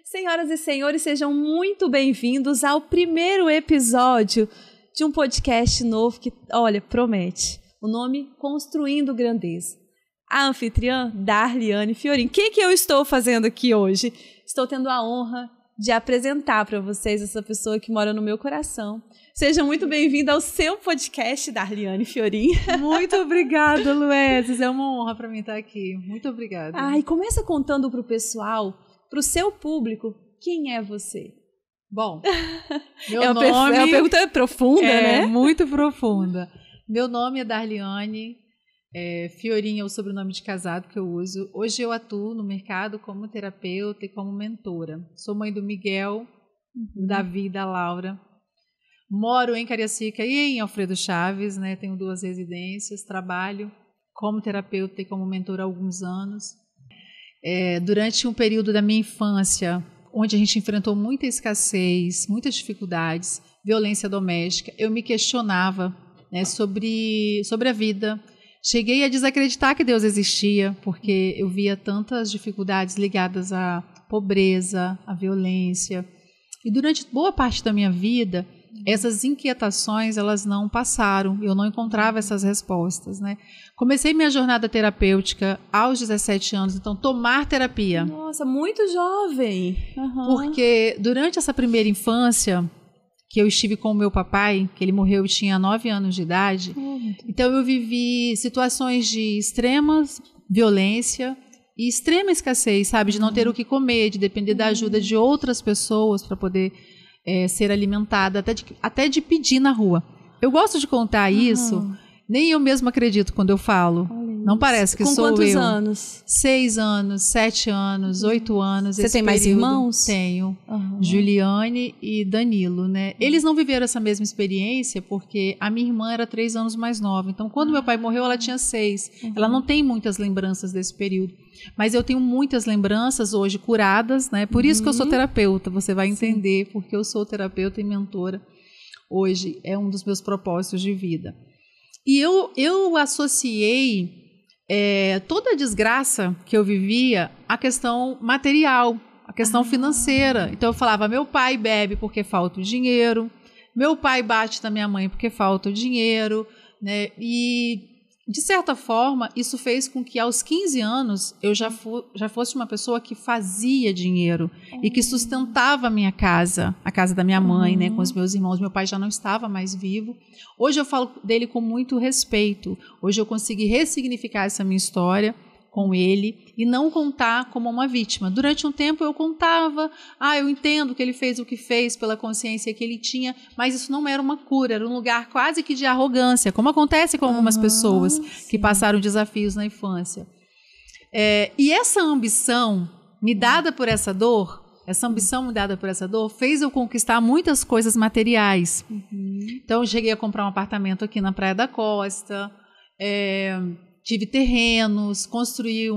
Senhoras e senhores, sejam muito bem-vindos ao primeiro episódio de um podcast novo que, olha, promete. O nome Construindo Grandeza. A anfitriã, Darliane Fiorin. O que eu estou fazendo aqui hoje? Estou tendo a honra de apresentar para vocês essa pessoa que mora no meu coração. Seja muito bem-vinda ao seu podcast, Darliane Fiorin. Muito obrigada, Lueses. É uma honra para mim estar aqui. Muito obrigada. E começa contando para o pessoal, para o seu público, quem é você? Bom, meu nome... É uma pergunta profunda, né? Muito profunda. Meu nome é Darliane Fiorin, é o sobrenome de casado que eu uso. Hoje eu atuo no mercado como terapeuta e como mentora. Sou mãe do Miguel, Davi e da Laura. Moro em Cariacica e em Alfredo Chaves, né? Tenho 2 residências, trabalho como terapeuta e como mentora há alguns anos. Durante um período da minha infância, onde a gente enfrentou muita escassez, muitas dificuldades, violência doméstica, eu me questionava, né, sobre a vida. Cheguei a desacreditar que Deus existia, porque eu via tantas dificuldades ligadas à pobreza, à violência. E durante boa parte da minha vida, essas inquietações, elas não passaram, eu não encontrava essas respostas, né? Comecei minha jornada terapêutica aos 17 anos, então tomar terapia. Nossa, muito jovem. Porque durante essa primeira infância, que eu estive com o meu papai, que ele morreu, eu tinha 9 anos de idade, então eu vivi situações de extrema violência e extrema escassez, sabe? De não ter o que comer, de depender da ajuda de outras pessoas para poder ser alimentada, até de pedir na rua. Eu gosto de contar isso, nem eu mesma acredito quando eu falo. Não parece que sou eu. Com quantos anos? 6 anos, 7 anos, 8 anos. Você tem mais irmãos? Tenho. Juliane e Danilo, né? Eles não viveram essa mesma experiência porque a minha irmã era 3 anos mais nova. Então, quando meu pai morreu, ela tinha 6. Ela não tem muitas lembranças desse período. Mas eu tenho muitas lembranças hoje curadas, né? Por isso que eu sou terapeuta. Você vai entender porque eu sou terapeuta e mentora. Hoje é um dos meus propósitos de vida. E eu associei toda a desgraça que eu vivia à questão material, à questão financeira. Então eu falava, meu pai bebe porque falta o dinheiro, meu pai bate na minha mãe porque falta o dinheiro, né? E de certa forma isso fez com que aos 15 anos eu já fosse uma pessoa que fazia dinheiro e que sustentava a minha casa, a casa da minha mãe, né, com os meus irmãos. Meu pai já não estava mais vivo. Hoje eu falo dele com muito respeito. Hoje eu consegui ressignificar essa minha história com ele e não contar como uma vítima. Durante um tempo eu contava, eu entendo que ele fez o que fez pela consciência que ele tinha, mas isso não era uma cura, era um lugar quase que de arrogância, como acontece com algumas pessoas que passaram desafios na infância. E essa ambição me dada por essa dor, fez eu conquistar muitas coisas materiais. Então eu cheguei a comprar um apartamento aqui na Praia da Costa, tive terrenos, construí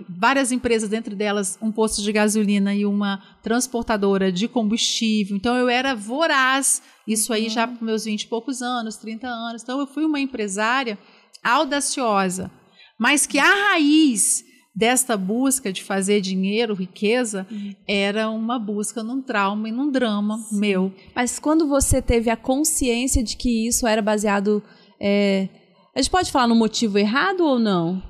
várias empresas, dentre delas um posto de gasolina e uma transportadora de combustível. Então eu era voraz, isso aí já para meus 20 e poucos anos, 30 anos. Então eu fui uma empresária audaciosa, mas que a raiz desta busca de fazer dinheiro, riqueza, era uma busca num trauma e num drama meu. Mas quando você teve a consciência de que isso era baseado... A gente pode falar no motivo errado ou não?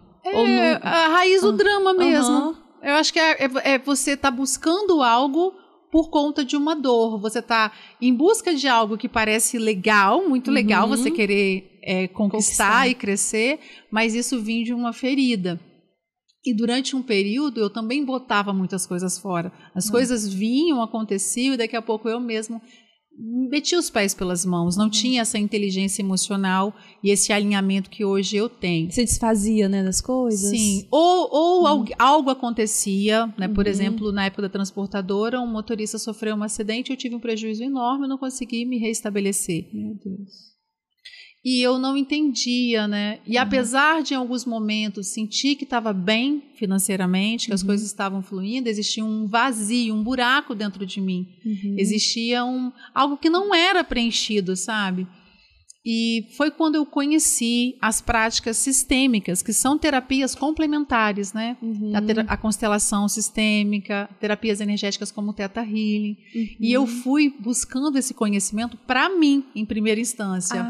A raiz do drama mesmo. Eu acho que você tá buscando algo por conta de uma dor. Você tá em busca de algo que parece legal, muito legal, você querer conquistar e crescer, mas isso vinha de uma ferida. E durante um período eu também botava muitas coisas fora. As coisas vinham, aconteciam, e daqui a pouco eu mesmo metia os pés pelas mãos, não tinha essa inteligência emocional e esse alinhamento que hoje eu tenho. Você desfazia, né, das coisas? Sim, ou algo acontecia, né? Por exemplo, na época da transportadora, um motorista sofreu um acidente, eu tive um prejuízo enorme, não consegui me reestabelecer. Meu Deus. E eu não entendia, né? E apesar de em alguns momentos sentir que estava bem financeiramente, que as coisas estavam fluindo, existia um vazio, um buraco dentro de mim. Existia algo que não era preenchido, sabe? E foi quando eu conheci as práticas sistêmicas, que são terapias complementares, né? A constelação sistêmica, terapias energéticas como o Theta Healing. E eu fui buscando esse conhecimento para mim, em primeira instância.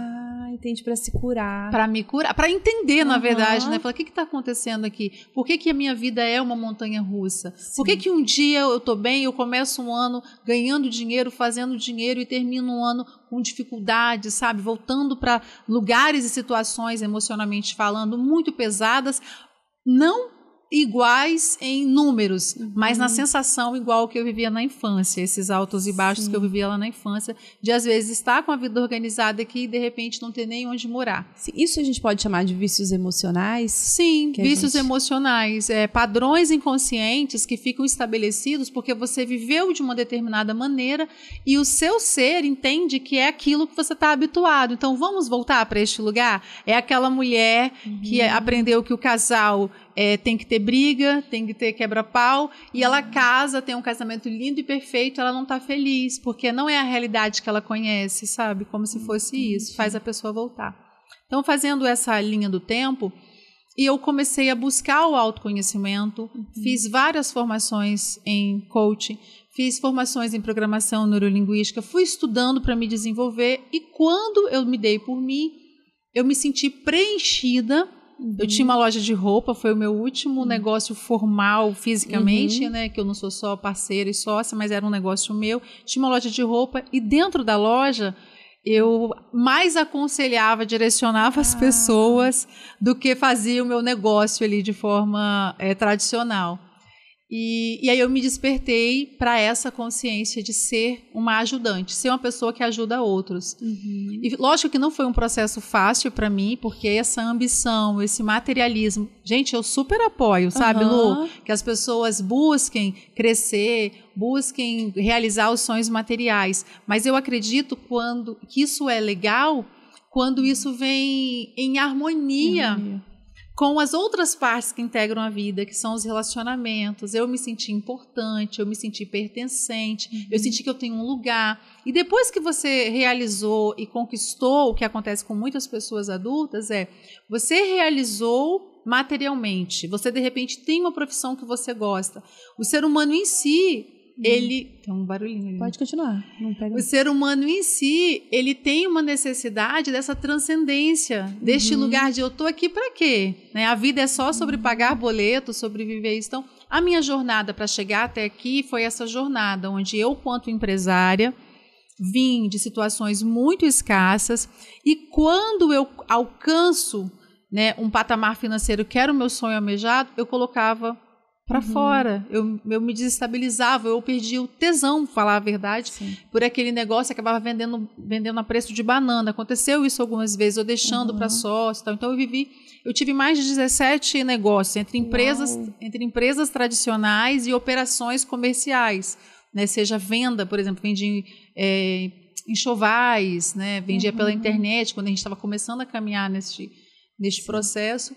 Entendi, para se curar. Para me curar, para entender, na verdade, né? Falar, o que está acontecendo aqui? Por que a minha vida é uma montanha russa? Sim. Por que um dia eu estou bem, eu começo um ano ganhando dinheiro, fazendo dinheiro e termino um ano com dificuldades, sabe? Voltando para lugares e situações, emocionalmente falando, muito pesadas, não iguais em números, mas na sensação igual que eu vivia na infância, esses altos e baixos que eu vivia lá na infância, de às vezes estar com a vida organizada aqui e de repente não ter nem onde morar. Isso a gente pode chamar de vícios emocionais? Sim, vícios emocionais, padrões inconscientes que ficam estabelecidos porque você viveu de uma determinada maneira e o seu ser entende que é aquilo que você está habituado. Então vamos voltar para este lugar? É aquela mulher que aprendeu que o casal tem que ter briga, tem que ter quebra-pau, e ela casa, tem um casamento lindo e perfeito, ela não está feliz, porque não é a realidade que ela conhece, sabe? Como se fosse isso, faz a pessoa voltar. Então, fazendo essa linha do tempo, e eu comecei a buscar o autoconhecimento, fiz várias formações em coaching, fiz formações em programação neurolinguística, fui estudando para me desenvolver, e quando eu me dei por mim, eu me senti preenchida. Eu tinha uma loja de roupa, foi o meu último negócio formal fisicamente, né? Que eu não sou só parceira e sócia, mas era um negócio meu. Tinha uma loja de roupa e dentro da loja eu mais aconselhava, direcionava as pessoas do que fazia o meu negócio ali de forma tradicional. E aí eu me despertei para essa consciência de ser uma ajudante, ser uma pessoa que ajuda outros. E lógico que não foi um processo fácil para mim, porque essa ambição, esse materialismo... Gente, eu super apoio, sabe, Lu? Que as pessoas busquem crescer, busquem realizar os sonhos materiais. Mas eu acredito que isso é legal quando isso vem em harmonia com as outras partes que integram a vida, que são os relacionamentos. Eu me senti importante, eu me senti pertencente, eu senti que eu tenho um lugar. E depois que você realizou e conquistou, o que acontece com muitas pessoas adultas você realizou materialmente, você de repente tem uma profissão que você gosta. O ser humano em si, ele... Tem um barulhinho ali. Pode continuar. Não pega... O ser humano em si, ele tem uma necessidade dessa transcendência, deste lugar de eu estou aqui para quê? Né? A vida é só sobre pagar boleto, sobre viver isso. Então, a minha jornada para chegar até aqui foi essa jornada, onde eu, quanto empresária, vim de situações muito escassas e quando eu alcanço, né, um patamar financeiro que era o meu sonho almejado, eu colocava para fora, eu me desestabilizava, eu perdi o tesão, falar a verdade, por aquele negócio, acabava vendendo a preço de banana. Aconteceu isso algumas vezes, eu deixando para sócio, tal. Então eu tive mais de 17 negócios entre empresas tradicionais e operações comerciais, né? Seja venda, por exemplo, vendi enxovais, né? Vendia pela internet quando a gente estava começando a caminhar neste processo.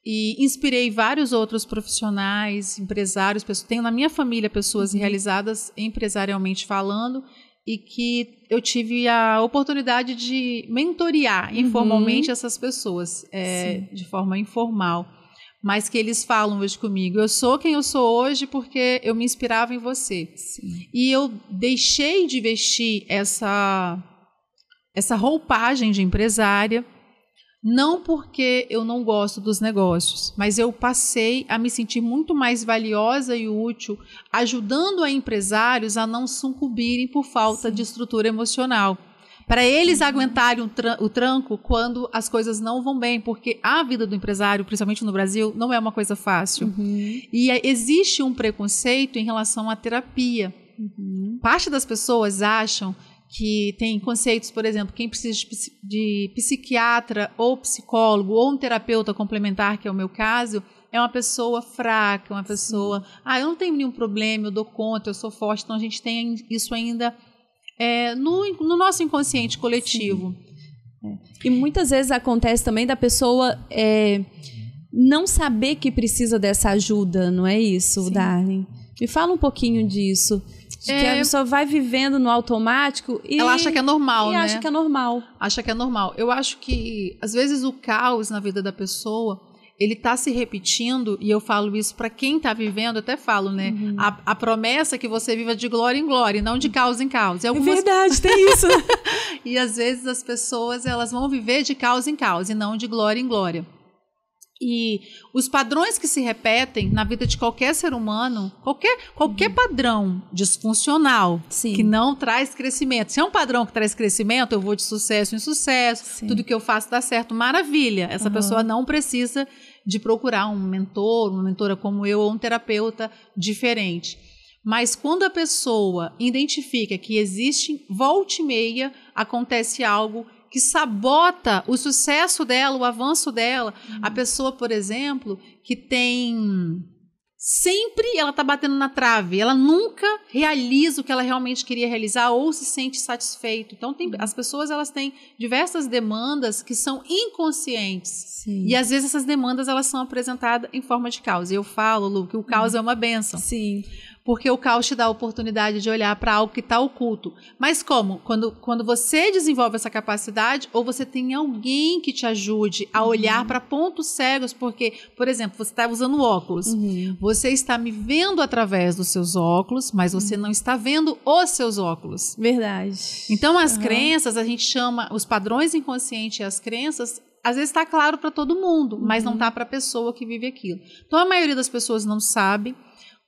E inspirei vários outros profissionais, empresários, tenho na minha família pessoas realizadas empresarialmente falando e que eu tive a oportunidade de mentorear informalmente essas pessoas, de forma informal, mas que eles falam hoje comigo, eu sou quem eu sou hoje porque eu me inspirava em você. E eu deixei de vestir essa roupagem de empresária, não porque eu não gosto dos negócios, mas eu passei a me sentir muito mais valiosa e útil, ajudando a empresários a não sucumbirem por falta de estrutura emocional. Para eles aguentarem o tranco quando as coisas não vão bem, porque a vida do empresário, principalmente no Brasil, não é uma coisa fácil. E existe um preconceito em relação à terapia. Parte das pessoas acham que tem conceitos, por exemplo, quem precisa de psiquiatra ou psicólogo ou um terapeuta complementar, que é o meu caso, é uma pessoa fraca, uma pessoa... eu não tenho nenhum problema, eu dou conta, eu sou forte. Então, a gente tem isso ainda no nosso inconsciente coletivo. E muitas vezes acontece também da pessoa não saber que precisa dessa ajuda, não é isso, Darlene? Me fala um pouquinho disso. De que a pessoa vai vivendo no automático e... Ela acha que é normal, né? acha que é normal. Acha que é normal. Eu acho que, às vezes, o caos na vida da pessoa, ele tá se repetindo, e eu falo isso para quem tá vivendo, até falo, né? A promessa é que você viva de glória em glória, e não de caos em caos. É verdade, tem isso. E, às vezes, as pessoas, elas vão viver de caos em caos, e não de glória em glória. E os padrões que se repetem na vida de qualquer ser humano, qualquer padrão disfuncional, Sim. que não traz crescimento. Se é um padrão que traz crescimento, eu vou de sucesso em sucesso, Sim. tudo que eu faço dá certo, maravilha. Essa pessoa não precisa de procurar um mentor, uma mentora como eu, ou um terapeuta diferente. Mas quando a pessoa identifica que existe, volta e meia, acontece algo que sabota o sucesso dela, o avanço dela. A pessoa, por exemplo, que tem... Sempre ela está batendo na trave, ela nunca realiza o que ela realmente queria realizar ou se sente satisfeito. Então, as pessoas, elas têm diversas demandas que são inconscientes. Sim. E, às vezes, essas demandas, elas são apresentadas em forma de caos. E eu falo, Lu, que o caos é uma bênção. Sim. Porque o caos te dá a oportunidade de olhar para algo que está oculto. Mas como? Quando você desenvolve essa capacidade, ou você tem alguém que te ajude a olhar para pontos cegos, porque, por exemplo, você está usando óculos. Você está me vendo através dos seus óculos, mas você não está vendo os seus óculos. Verdade. Então, as crenças, a gente chama os padrões inconscientes e as crenças, às vezes está claro para todo mundo, mas não está para a pessoa que vive aquilo. Então, a maioria das pessoas não sabe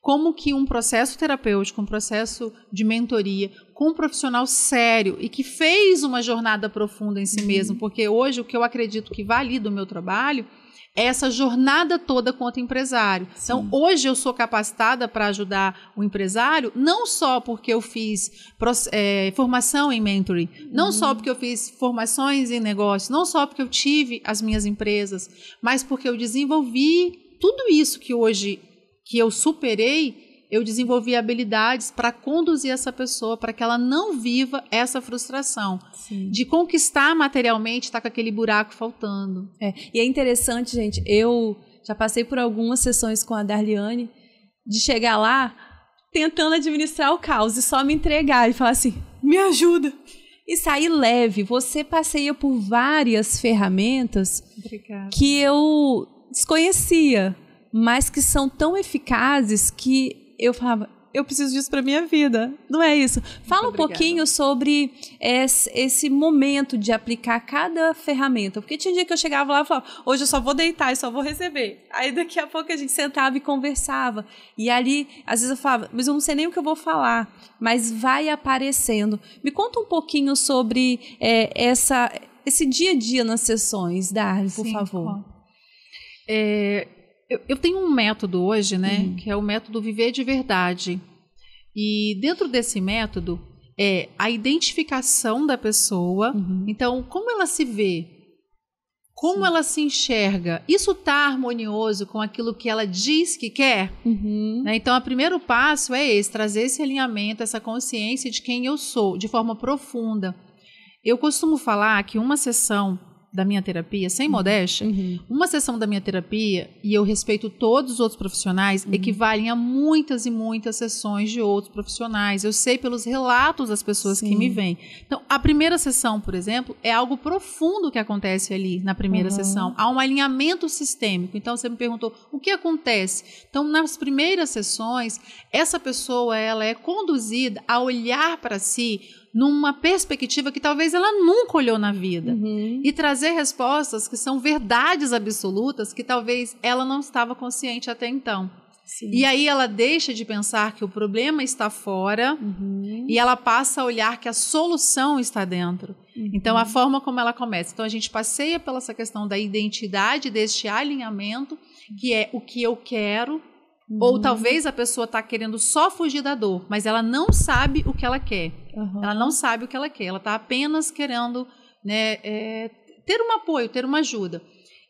como que um processo terapêutico, um processo de mentoria com um profissional sério e que fez uma jornada profunda em si mesmo, porque hoje o que eu acredito que valida o meu trabalho é essa jornada toda quanto empresário. Sim. Então, hoje eu sou capacitada para ajudar o empresário, não só porque eu fiz formação em mentoring, não só porque eu fiz formações em negócio, não só porque eu tive as minhas empresas, mas porque eu desenvolvi tudo isso que hoje que eu superei, eu desenvolvi habilidades para conduzir essa pessoa para que ela não viva essa frustração. Sim. De conquistar materialmente, tá com aquele buraco faltando. E é interessante, gente, eu já passei por algumas sessões com a Darliane, de chegar lá tentando administrar o caos e só me entregar e falar assim, me ajuda. E sair leve. Você passeia por várias ferramentas que eu desconhecia, mas que são tão eficazes que eu falava, eu preciso disso para minha vida. Não é isso? Fala um pouquinho sobre esse momento de aplicar cada ferramenta. Porque tinha dia que eu chegava lá e falava, hoje eu só vou deitar e só vou receber. Aí daqui a pouco a gente sentava e conversava. E ali, às vezes eu falava, mas eu não sei nem o que eu vou falar. Mas vai aparecendo. Me conta um pouquinho sobre esse dia a dia nas sessões, Darli, por favor. Eu tenho um método hoje, né, que é o método Viver de Verdade. E dentro desse método é a identificação da pessoa. Então, como ela se vê, como ela se enxerga, isso está harmonioso com aquilo que ela diz que quer? Né? Então, o primeiro passo é esse, trazer esse alinhamento, essa consciência de quem eu sou, de forma profunda. Eu costumo falar que uma sessão da minha terapia, sem modéstia, uma sessão da minha terapia, e eu respeito todos os outros profissionais, equivalem a muitas e muitas sessões de outros profissionais. Eu sei pelos relatos das pessoas que me vêm. Então, a primeira sessão, por exemplo, é algo profundo que acontece ali na primeira sessão. Há um alinhamento sistêmico. Então, você me perguntou, o que acontece? Então, nas primeiras sessões, essa pessoa ela é conduzida a olhar para si numa perspectiva que talvez ela nunca olhou na vida. E trazer respostas que são verdades absolutas que talvez ela não estava consciente até então. Sim. E aí ela deixa de pensar que o problema está fora e ela passa a olhar que a solução está dentro. Então, a forma como ela começa. Então, a gente passeia pela essa questão da identidade, deste alinhamento, que é o que eu quero. Ou talvez a pessoa está querendo só fugir da dor, mas ela não sabe o que ela quer. Ela não sabe o que ela quer. Ela está apenas querendo, né, ter um apoio, ter uma ajuda.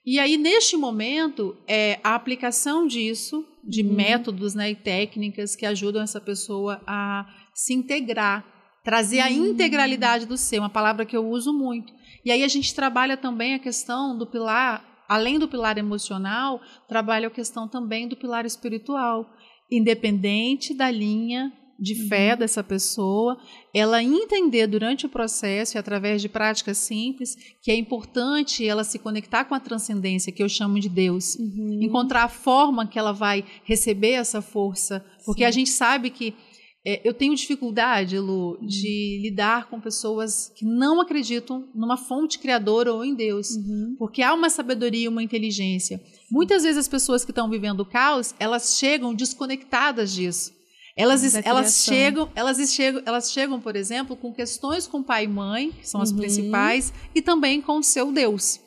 E aí, neste momento, a aplicação disso, de métodos, né, e técnicas que ajudam essa pessoa a se integrar, trazer a integralidade do ser, uma palavra que eu uso muito. E aí a gente trabalha também a questão do pilar. Além do pilar emocional, trabalha a questão também do pilar espiritual, independente da linha de fé dessa pessoa, ela entender durante o processo e através de práticas simples que é importante ela se conectar com a transcendência, que eu chamo de Deus, encontrar a forma que ela vai receber essa força, porque a gente sabe que eu tenho dificuldade, Lu, de lidar com pessoas que não acreditam numa fonte criadora ou em Deus, porque há uma sabedoria, uma inteligência. Muitas vezes as pessoas que estão vivendo o caos, elas chegam desconectadas disso. Elas chegam, por exemplo, com questões com pai e mãe, que são as principais, e também com o seu Deus.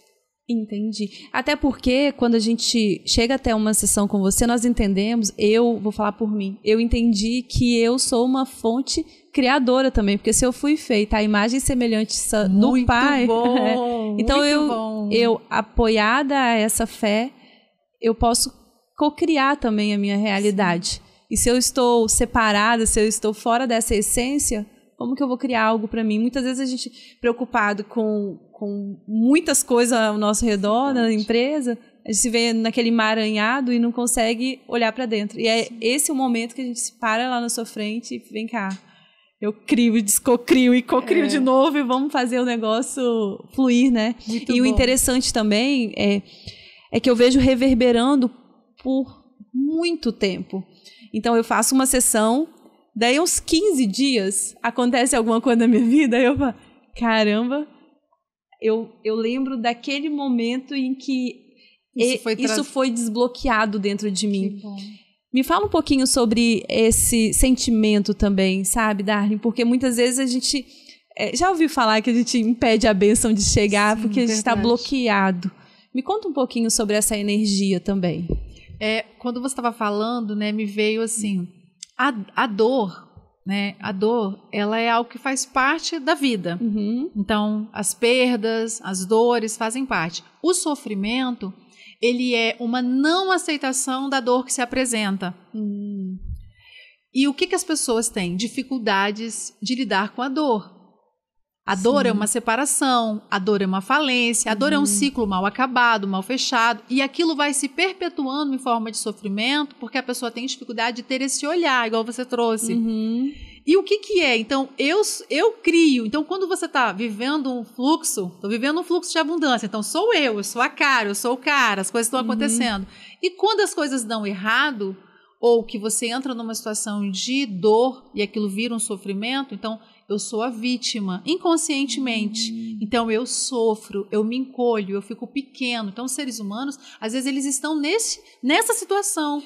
Entendi. Até porque quando a gente chega até uma sessão com você, nós entendemos, eu vou falar por mim, eu entendi que eu sou uma fonte criadora também, porque se eu fui feita à imagem e semelhança do Pai, então eu apoiada a essa fé, eu posso cocriar também a minha realidade. Sim. E se eu estou separada, se eu estou fora dessa essência, como que eu vou criar algo para mim? Muitas vezes a gente preocupado com muitas coisas ao nosso redor, na empresa, a gente se vê naquele emaranhado e não consegue olhar para dentro. E é esse o momento que a gente se para lá na sua frente e vem cá, eu crio, descocrio e cocrio de novo e vamos fazer o negócio fluir, né? Muito bom. O interessante também é que eu vejo reverberando por muito tempo. Então, eu faço uma sessão, daí uns 15 dias acontece alguma coisa na minha vida, eu falo, caramba, eu lembro daquele momento em que isso foi desbloqueado dentro de mim. Me fala um pouquinho sobre esse sentimento também, sabe, Darlene? Porque muitas vezes a gente já ouviu falar que a gente impede a bênção de chegar porque a gente está bloqueado. Me conta um pouquinho sobre essa energia também. Quando você estava falando, né, me veio assim, a dor, né, a dor, ela é algo que faz parte da vida. Então, as perdas, as dores fazem parte. O sofrimento, ele é uma não aceitação da dor que se apresenta. E o que as pessoas têm? Dificuldades de lidar com a dor. A dor é uma separação, a dor é uma falência, a dor é um ciclo mal acabado, mal fechado, e aquilo vai se perpetuando em forma de sofrimento, porque a pessoa tem dificuldade de ter esse olhar, igual você trouxe. E o que é? Então, eu crio. Então, quando você está vivendo um fluxo, estou vivendo um fluxo de abundância, então sou eu sou a cara, eu sou o cara, as coisas estão acontecendo. E quando as coisas dão errado, ou que você entra numa situação de dor e aquilo vira um sofrimento, então eu sou a vítima, inconscientemente. Então eu sofro, eu me encolho, eu fico pequeno. Então os seres humanos, às vezes eles estão nessa situação,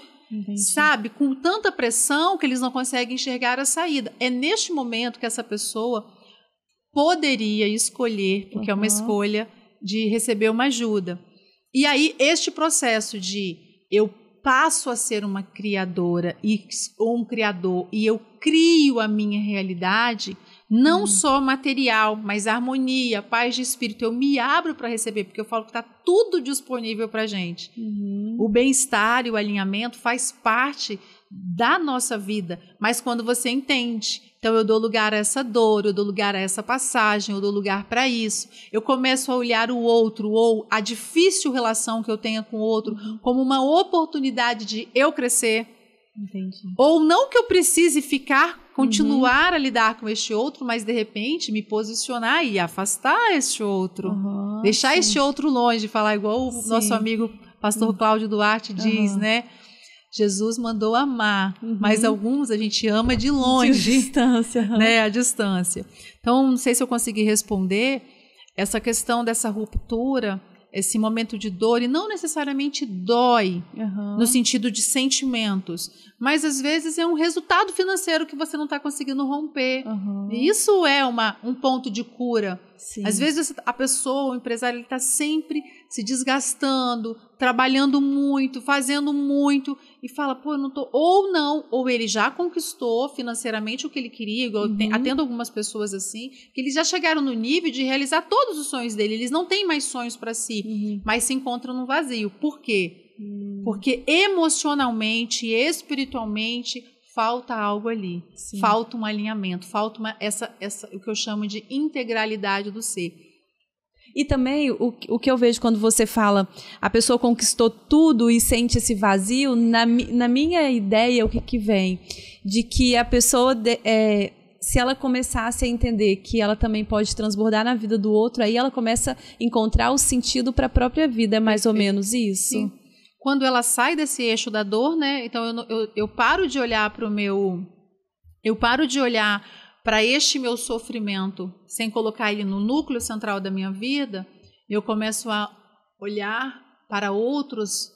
sabe? Com tanta pressão que eles não conseguem enxergar a saída. É neste momento que essa pessoa poderia escolher, porque é uma escolha de receber uma ajuda. E aí este processo de eu passo a ser uma criadora ou um criador e eu crio a minha realidade, não só material, mas harmonia, paz de espírito. Eu me abro para receber, porque eu falo que está tudo disponível para a gente. O bem-estar e o alinhamento faz parte da nossa vida, mas quando você entende, então eu dou lugar a essa dor, eu dou lugar a essa passagem, eu dou lugar para isso, eu começo a olhar o outro ou a difícil relação que eu tenho com o outro como uma oportunidade de eu crescer. Ou não que eu precise continuar a lidar com este outro, mas de repente me posicionar e afastar este outro, deixar este outro longe, falar igual o nosso amigo pastor Cláudio Duarte diz, né? Jesus mandou amar, mas alguns a gente ama de longe, de distância, né? A distância. Então, não sei se eu consegui responder essa questão dessa ruptura, esse momento de dor, e não necessariamente dói no sentido de sentimentos, mas às vezes é um resultado financeiro que você não está conseguindo romper. E isso é um ponto de cura. Sim. Às vezes a pessoa, o empresário, ele está sempre se desgastando, trabalhando muito, fazendo muito, e fala, pô, eu não tô. Ou ele já conquistou financeiramente o que ele queria, igual atendo algumas pessoas assim, que eles já chegaram no nível de realizar todos os sonhos dele, eles não têm mais sonhos para si, mas se encontram no vazio. Por quê? Porque emocionalmente e espiritualmente falta algo ali, falta um alinhamento, falta o que eu chamo de integralidade do ser. E também o que eu vejo quando você fala a pessoa conquistou tudo e sente esse vazio, na minha ideia o que vem? De que a pessoa, se ela começasse a entender que ela também pode transbordar na vida do outro, aí ela começa a encontrar o sentido para a própria vida, é mais ou menos isso? Sim. Quando ela sai desse eixo da dor, né? Então eu paro de olhar para eu paro de olhar para este meu sofrimento, sem colocar ele no núcleo central da minha vida, eu começo a olhar para outros,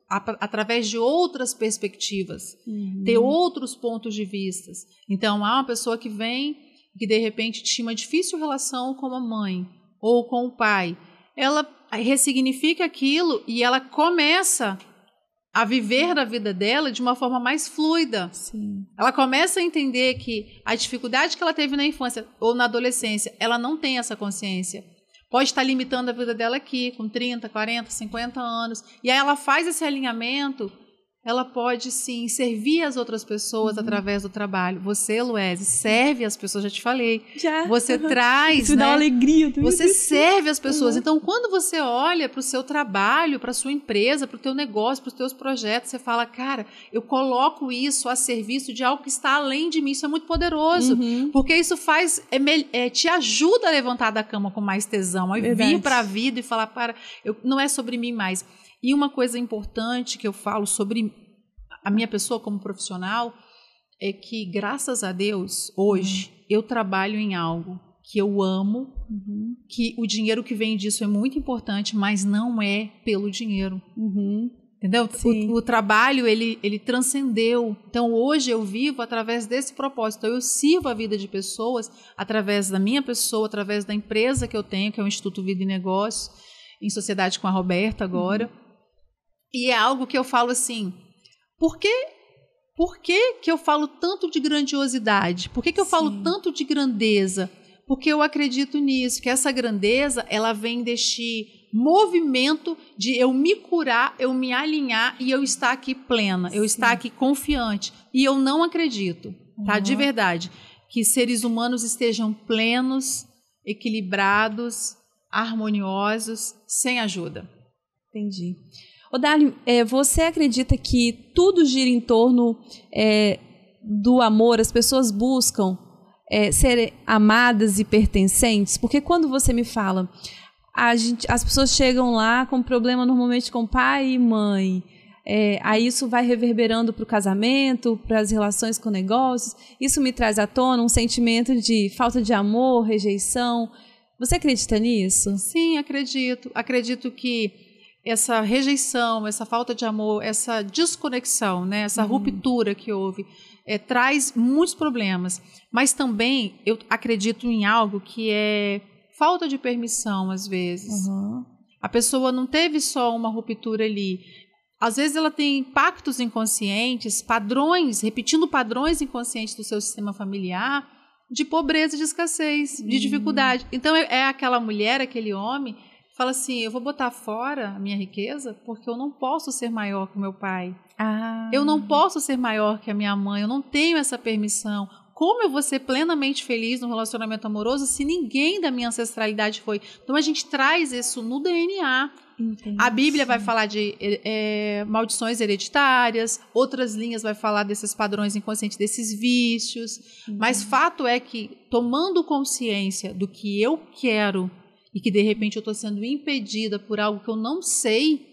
através de outras perspectivas, ter outros pontos de vista. Então, há uma pessoa que vem, que de repente tinha uma difícil relação com a mãe ou com o pai. Ela ressignifica aquilo e ela começa a viver da vida dela de uma forma mais fluida. Sim. Ela começa a entender que a dificuldade que ela teve na infância ou na adolescência, ela não tem essa consciência. Pode estar limitando a vida dela aqui, com 30, 40, 50 anos. E aí ela faz esse alinhamento, ela pode, sim, servir as outras pessoas através do trabalho. Você, Luese, serve as pessoas, já te falei. Já. Você traz, isso, né? Dá uma alegria. Você serve as pessoas. Então, quando você olha para o seu trabalho, para a sua empresa, para o teu negócio, para os teus projetos, você fala, cara, eu coloco isso a serviço de algo que está além de mim. Isso é muito poderoso. Porque isso te ajuda a levantar da cama com mais tesão, a vir para a vida e falar, não é sobre mim mais. E uma coisa importante que eu falo sobre a minha pessoa como profissional é que, graças a Deus, hoje, eu trabalho em algo que eu amo, que o dinheiro que vem disso é muito importante, mas não é pelo dinheiro. Entendeu? O trabalho, ele transcendeu. Então, hoje eu vivo através desse propósito. Eu sirvo a vida de pessoas através da minha pessoa, através da empresa que eu tenho, que é o Instituto Vida e Negócios, em sociedade com a Roberta agora. E é algo que eu falo assim, por que eu falo tanto de grandiosidade? Por que eu falo tanto de grandeza? Porque eu acredito nisso, que essa grandeza, ela vem deste movimento de eu me curar, eu me alinhar e eu estar aqui plena, eu estar aqui confiante. E eu não acredito, tá? De verdade, que seres humanos estejam plenos, equilibrados, harmoniosos, sem ajuda. Entendi. Dali, você acredita que tudo gira em torno do amor? As pessoas buscam ser amadas e pertencentes? Porque quando você me fala, as pessoas chegam lá com problema normalmente com pai e mãe, aí isso vai reverberando para o casamento, para as relações com negócios, isso me traz à tona um sentimento de falta de amor, rejeição. Você acredita nisso? Sim, acredito. Acredito que essa rejeição, essa falta de amor, essa desconexão, né, essa ruptura que houve, traz muitos problemas. Mas também eu acredito em algo que é falta de permissão, às vezes. A pessoa não teve só uma ruptura ali. Às vezes ela tem pactos inconscientes, repetindo padrões inconscientes do seu sistema familiar, de pobreza, de escassez, de dificuldade. Então é aquela mulher, aquele homem, fala assim, eu vou botar fora a minha riqueza porque eu não posso ser maior que o meu pai. Eu não posso ser maior que a minha mãe, eu não tenho essa permissão. Como eu vou ser plenamente feliz no relacionamento amoroso se ninguém da minha ancestralidade foi? Então a gente traz isso no DNA. Entendi. A Bíblia vai falar de maldições hereditárias, outras linhas vai falar desses padrões inconscientes, desses vícios. Mas fato é que, tomando consciência do que eu quero e que de repente eu estou sendo impedida por algo que eu não sei,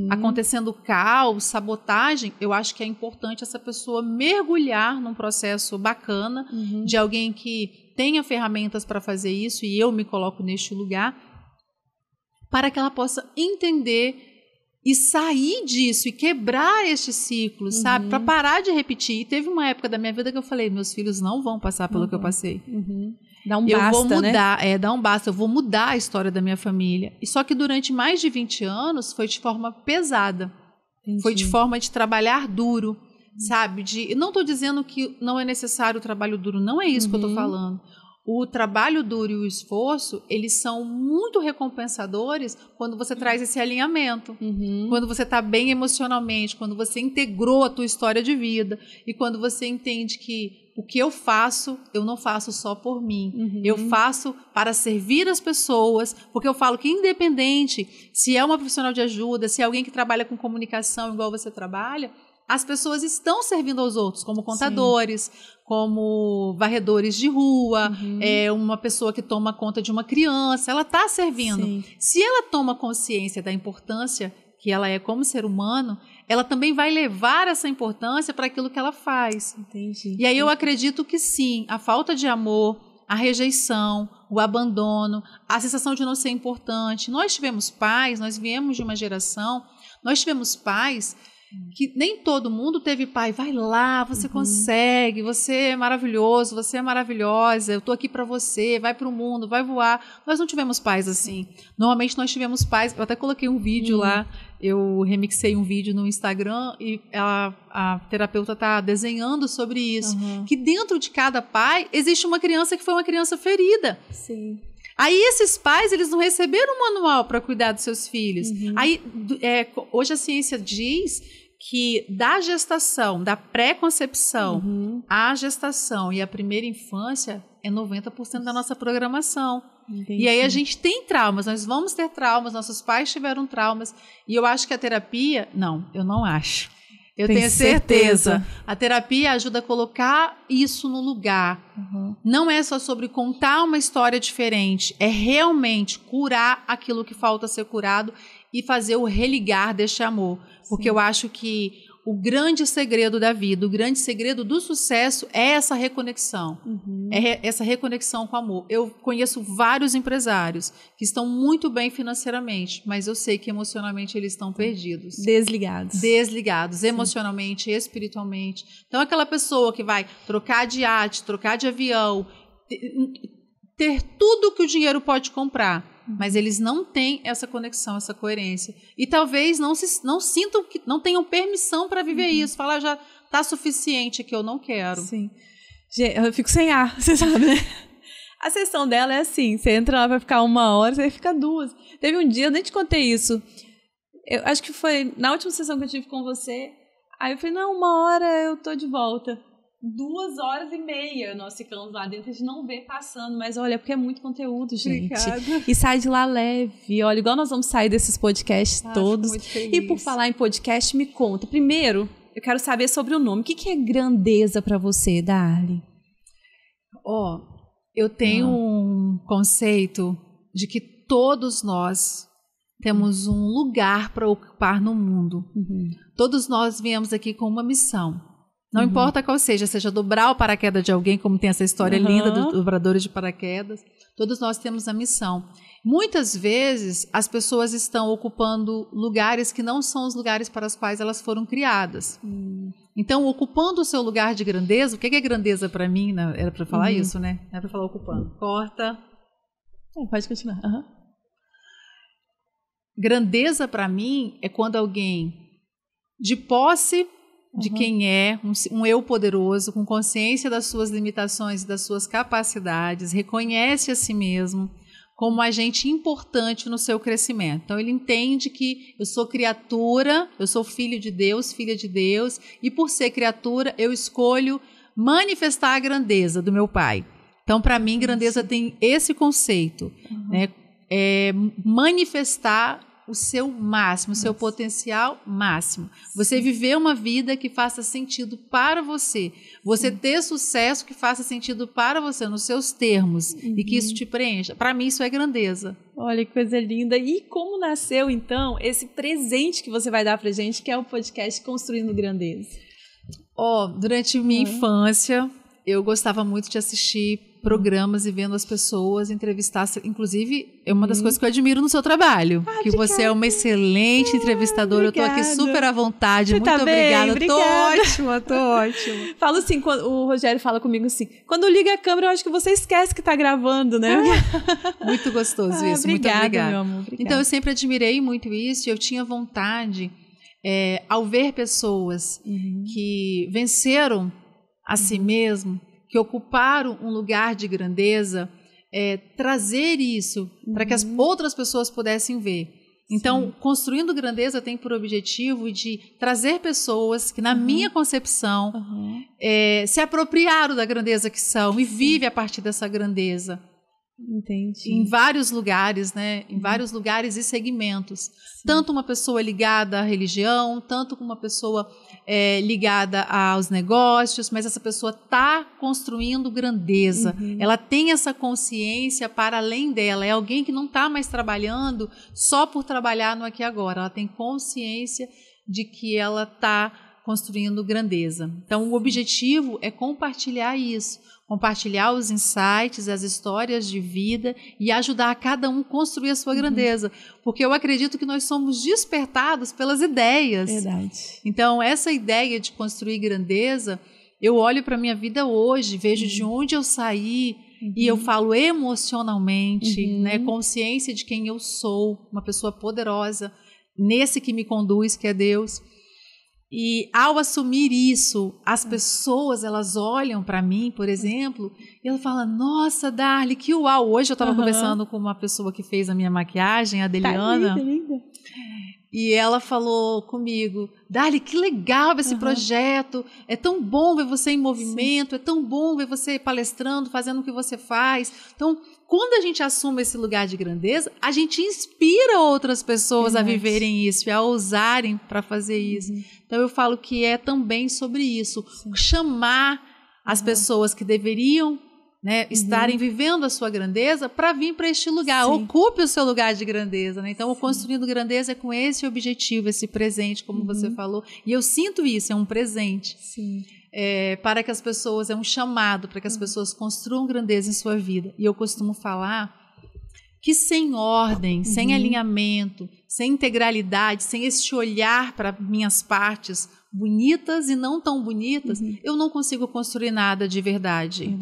acontecendo caos, sabotagem, eu acho que é importante essa pessoa mergulhar num processo bacana de alguém que tenha ferramentas para fazer isso, e eu me coloco neste lugar, para que ela possa entender e sair disso e quebrar este ciclo, sabe? Para parar de repetir. E teve uma época da minha vida que eu falei, meus filhos não vão passar pelo que eu passei. Dá um basta, eu vou mudar, né? Dá um basta, eu vou mudar a história da minha família. E só que durante mais de 20 anos foi de forma pesada. Entendi. Foi de forma de trabalhar duro, sabe? Eu não estou dizendo que não é necessário o trabalho duro, não é isso que eu estou falando. o trabalho duro e o esforço, eles são muito recompensadores quando você traz esse alinhamento. Quando você está bem emocionalmente, quando você integrou a tua história de vida e quando você entende que o que eu faço, eu não faço só por mim. Eu faço para servir as pessoas, porque eu falo que independente se é uma profissional de ajuda, se é alguém que trabalha com comunicação igual você trabalha, as pessoas estão servindo aos outros, como contadores, como varredores de rua, uma pessoa que toma conta de uma criança, ela está servindo. Sim. Se ela toma consciência da importância que ela é como ser humano, ela também vai levar essa importância para aquilo que ela faz. Entendi. E aí eu acredito que sim, a falta de amor, a rejeição, o abandono, a sensação de não ser importante. Nós tivemos pais, nós viemos de uma geração, nós tivemos pais que nem todo mundo teve pai, vai lá, você consegue, você é maravilhoso, você é maravilhosa, eu tô aqui para você, vai pro mundo, vai voar. Nós não tivemos pais assim. Normalmente nós tivemos pais, eu até coloquei um vídeo lá, eu remixei um vídeo no Instagram e a terapeuta tá desenhando sobre isso, que dentro de cada pai existe uma criança que foi uma criança ferida. Sim. Aí esses pais, eles não receberam um manual para cuidar dos seus filhos. Aí, hoje a ciência diz que da gestação, da pré-concepção, à gestação e a primeira infância é 90% da nossa programação. Entendi. E aí a gente tem traumas, nós vamos ter traumas, nossos pais tiveram traumas. E eu acho que a terapia... Não, eu não acho. Eu tenho certeza. A terapia ajuda a colocar isso no lugar. Não é só sobre contar uma história diferente, é realmente curar aquilo que falta ser curado e fazer o religar deste amor. Porque eu acho que o grande segredo da vida, o grande segredo do sucesso é essa reconexão. É essa reconexão com o amor. Eu conheço vários empresários que estão muito bem financeiramente, mas eu sei que emocionalmente eles estão perdidos. Desligados, emocionalmente, espiritualmente. Então, aquela pessoa que vai trocar de iate, trocar de avião, ter tudo que o dinheiro pode comprar, mas eles não têm essa conexão, essa coerência. E talvez não sintam, que não tenham permissão para viver isso. Falar, já está suficiente aqui, eu não quero. Sim. Eu fico sem ar, você sabe, né? A sessão dela é assim, você entra lá, vai ficar 1 hora, você vai ficar 2. Teve um dia, eu nem te contei isso, eu acho que foi na última sessão que eu tive com você, aí eu falei, não, 1 hora eu tô de volta. 2h30 nós ficamos lá dentro, a gente não vê passando, mas olha, porque é muito conteúdo, gente. Obrigada. E sai de lá leve, olha, igual nós vamos sair desses podcasts todos. Muito feliz. E por falar em podcast, me conta. Primeiro, eu quero saber sobre o nome. O que é grandeza para você, Darly? Eu tenho um conceito de que todos nós temos um lugar para ocupar no mundo. Todos nós viemos aqui com uma missão. Não importa qual seja dobrar o paraquedas de alguém, como tem essa história linda dos dobradores de paraquedas. Todos nós temos a missão. Muitas vezes, as pessoas estão ocupando lugares que não são os lugares para os quais elas foram criadas. Então, ocupando o seu lugar de grandeza, o que é grandeza para mim? Né? Era para falar isso, né? Não é para falar ocupando. Corta. Pode continuar. Grandeza para mim é quando alguém, de posse de quem é, um eu poderoso, com consciência das suas limitações e das suas capacidades, reconhece a si mesmo como agente importante no seu crescimento. Então, ele entende que eu sou criatura, eu sou filho de Deus, filha de Deus, e por ser criatura, eu escolho manifestar a grandeza do meu Pai. Então, para mim, grandeza tem esse conceito, né? Manifestar o seu máximo, o seu potencial máximo. Você viver uma vida que faça sentido para você. Você ter sucesso que faça sentido para você, nos seus termos, e que isso te preencha. Para mim, isso é grandeza. Olha que coisa linda. E como nasceu, então, esse presente que você vai dar pra gente, que é o podcast Construindo Grandeza? Durante minha infância, eu gostava muito de assistir programas e vendo as pessoas entrevistar. Inclusive, é uma das coisas que eu admiro no seu trabalho. Que você é uma excelente entrevistadora. Obrigada. Eu tô aqui super à vontade. Você muito obrigada. Obrigada. Tô ótima. Falo assim, o Rogério fala comigo assim, quando liga a câmera, eu acho que você esquece que tá gravando, né? Muito gostoso isso. Obrigada, muito obrigada. Meu amor. Obrigada. Então, eu sempre admirei muito isso e eu tinha vontade, ao ver pessoas que venceram a si mesmo, que que ocupar um lugar de grandeza, trazer isso para que as outras pessoas pudessem ver. Então, Construindo Grandeza tem por objetivo de trazer pessoas que, na minha concepção, se apropriaram da grandeza que são e vivem a partir dessa grandeza. Entendi. Em vários lugares, né? Em vários lugares e segmentos. Tanto uma pessoa ligada à religião, tanto uma pessoa ligada aos negócios, mas essa pessoa está construindo grandeza. Ela tem essa consciência para além dela. É alguém que não está mais trabalhando só por trabalhar no aqui e agora. Ela tem consciência de que ela está construindo grandeza. Então, o objetivo é compartilhar isso. Compartilhar os insights, as histórias de vida e ajudar a cada um a construir a sua grandeza. Porque eu acredito que nós somos despertados pelas ideias. Verdade. Então, essa ideia de construir grandeza, eu olho para a minha vida hoje, vejo de onde eu saí e eu falo emocionalmente, né, consciência de quem eu sou, uma pessoa poderosa, nesse que me conduz, que é Deus. E ao assumir isso, as pessoas, elas olham para mim, por exemplo, e elas falam, nossa, Darly, que uau! Hoje eu estava conversando com uma pessoa que fez a minha maquiagem, a Deliana, Tá linda. e ela falou comigo, Darly, que legal esse projeto, é tão bom ver você em movimento, é tão bom ver você palestrando, fazendo o que você faz. Então, quando a gente assume esse lugar de grandeza, a gente inspira outras pessoas a viverem isso, a ousarem para fazer isso. Então, eu falo que é também sobre isso, chamar as pessoas que deveriam, né, estarem vivendo a sua grandeza para vir para este lugar. Ocupe o seu lugar de grandeza. Né? Então, o Construindo Grandeza é com esse objetivo, esse presente, como você falou. E eu sinto isso, é um presente. Para que as pessoas, é um chamado para que as pessoas construam grandeza em sua vida. E eu costumo falar que sem ordem, sem alinhamento, sem integralidade, sem este olhar para minhas partes bonitas e não tão bonitas, eu não consigo construir nada de verdade.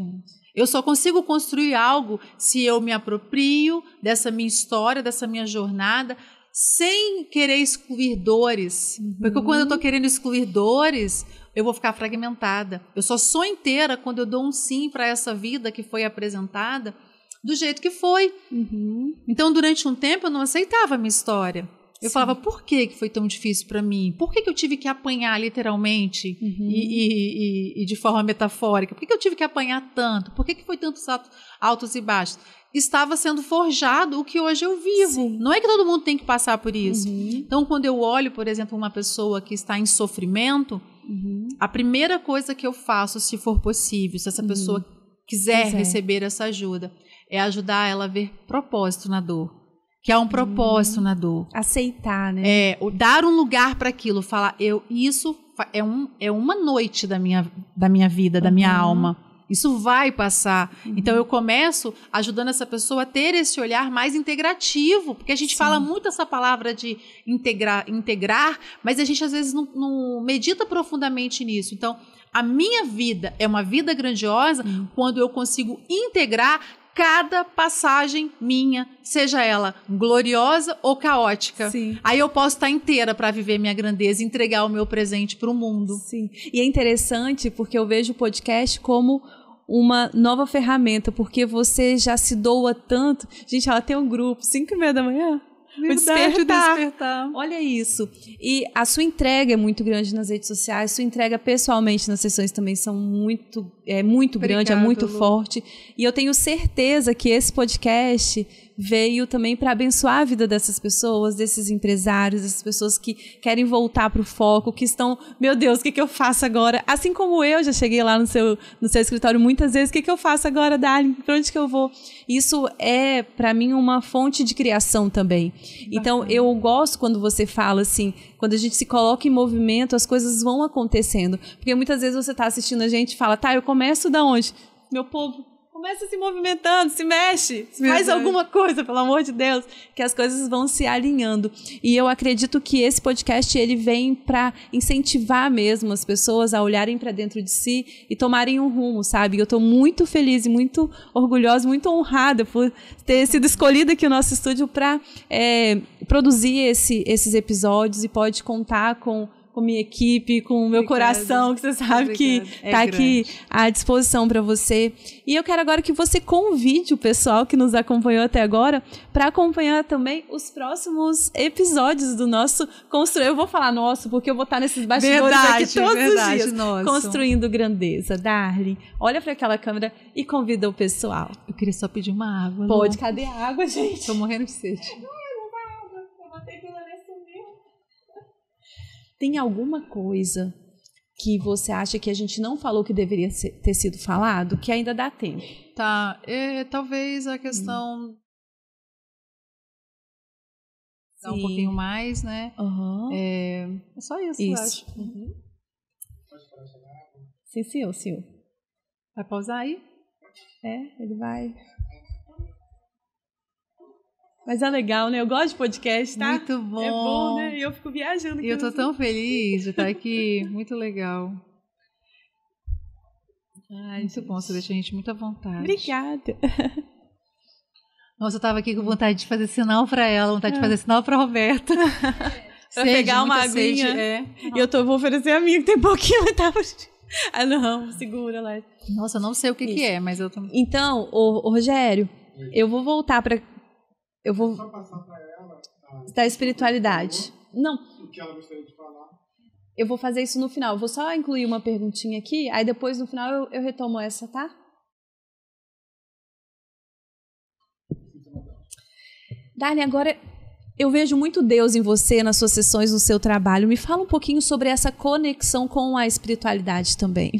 Eu só consigo construir algo se eu me aproprio dessa minha história, dessa minha jornada, sem querer excluir dores. Porque quando eu estou querendo excluir dores, eu vou ficar fragmentada. Eu só sou inteira quando eu dou um sim para essa vida que foi apresentada do jeito que foi. Então, durante um tempo, eu não aceitava a minha história. Eu falava, por que foi tão difícil para mim? Por que eu tive que apanhar literalmente e de forma metafórica? Por que eu tive que apanhar tanto? Por que foi tantos altos e baixos? Estava sendo forjado o que hoje eu vivo. Não é que todo mundo tem que passar por isso. Então, quando eu olho, por exemplo, uma pessoa que está em sofrimento, a primeira coisa que eu faço, se for possível, se essa pessoa quiser receber essa ajuda, é ajudar ela a ver propósito na dor. Que há um propósito na dor. Aceitar, né? Dar um lugar para aquilo, falar, isso é uma noite da minha vida, da minha alma. Isso vai passar. Então, eu começo ajudando essa pessoa a ter esse olhar mais integrativo, porque a gente fala muito essa palavra de integrar, mas a gente às vezes não medita profundamente nisso. Então, a minha vida é uma vida grandiosa quando eu consigo integrar cada passagem minha, seja ela gloriosa ou caótica. Aí eu posso estar inteira para viver minha grandeza e entregar o meu presente para o mundo. E é interessante porque eu vejo o podcast como uma nova ferramenta, porque você já se doa tanto. Gente, ela tem um grupo, 5h30 da manhã. Despertar. Olha isso. E a sua entrega é muito grande nas redes sociais, sua entrega pessoalmente nas sessões também são muito grande, é muito forte. E eu tenho certeza que esse podcast veio também para abençoar a vida dessas pessoas, desses empresários, dessas pessoas que querem voltar para o foco, que estão, meu Deus, o que eu faço agora? Assim como eu já cheguei lá no seu escritório muitas vezes, o que eu faço agora, Darly? Para onde que eu vou? Isso é, para mim, uma fonte de criação também. Então, eu gosto quando você fala assim, quando a gente se coloca em movimento, as coisas vão acontecendo. Porque muitas vezes você está assistindo a gente e fala, tá, eu começo da onde? Meu povo, começa se movimentando, se mexe, faz alguma coisa, pelo amor de Deus, que as coisas vão se alinhando. E eu acredito que esse podcast ele vem para incentivar mesmo as pessoas a olharem para dentro de si e tomarem um rumo, sabe? Eu estou muito feliz e muito orgulhosa, muito honrada por ter sido escolhida aqui no nosso estúdio para produzir esses episódios e pode contar com minha equipe, com o meu coração, que você sabe que está aqui à disposição para você. E eu quero agora que você convide o pessoal que nos acompanhou até agora para acompanhar também os próximos episódios do nosso Construir. Eu vou falar nosso, porque eu vou estar nesses bastidores aqui todos os dias. Nosso. Construindo Grandeza. Darling, olha para aquela câmera e convida o pessoal. Eu queria só pedir uma água. Pode, cadê a água, gente? Estou morrendo de sede. Tem alguma coisa que você acha que a gente não falou que deveria ter sido falado, que ainda dá tempo? Tá, talvez a questão um pouquinho mais, né? É só isso, eu acho. Sim, senhor. Vai pausar aí? Ele vai. Mas é legal, né? Eu gosto de podcast, tá? Muito bom. É bom, né? E eu fico viajando. E eu tô tão feliz de estar aqui. Muito legal. Ai, muito bom. Você deixa a gente muito à vontade. Obrigada. Nossa, eu tava aqui com vontade de fazer sinal pra ela, vontade de fazer sinal pra Roberta. Pra pegar uma aguinha. E eu vou oferecer a minha, que tem pouquinho, mas tava... Ah, não, segura lá. Nossa, eu não sei o que é, mas eu tô... Então, Rogério, eu vou voltar pra... Eu vou só passar para ela da espiritualidade. Não. O que ela gostaria de falar. Eu vou fazer isso no final. Eu vou só incluir uma perguntinha aqui, aí depois no final eu retomo essa, tá? Darling, agora eu vejo muito Deus em você, nas suas sessões, no seu trabalho. Me fala um pouquinho sobre essa conexão com a espiritualidade também.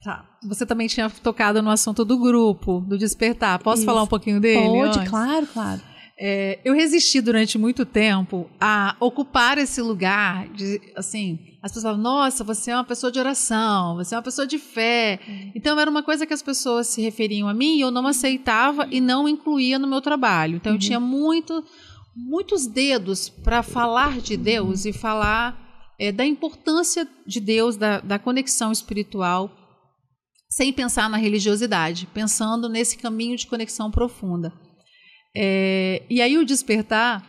Tá. Você também tinha tocado no assunto do grupo, do despertar. Posso falar um pouquinho dele? Pode, antes? Claro. Eu resisti durante muito tempo a ocupar esse lugar de, assim, as pessoas falam, nossa, você é uma pessoa de oração, você é uma pessoa de fé. Então, era uma coisa que as pessoas se referiam a mim e eu não aceitava e não incluía no meu trabalho. Então, eu tinha muitos dedos para falar de Deus e falar da importância de Deus, da conexão espiritual, sem pensar na religiosidade, pensando nesse caminho de conexão profunda. E aí o despertar,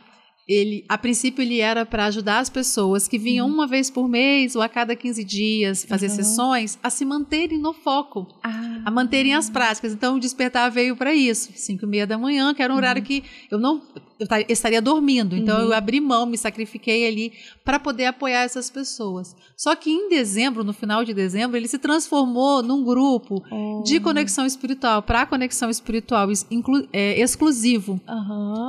a princípio ele era para ajudar as pessoas que vinham uma vez por mês ou a cada 15 dias fazer sessões a se manterem no foco, a manterem as práticas. Então o despertar veio para isso, 5:30 da manhã, que era um horário que eu estaria dormindo. Então eu abri mão, me sacrifiquei ali para poder apoiar essas pessoas. Só que em dezembro, no final de dezembro, ele se transformou num grupo de conexão espiritual, para conexão espiritual exclusivo.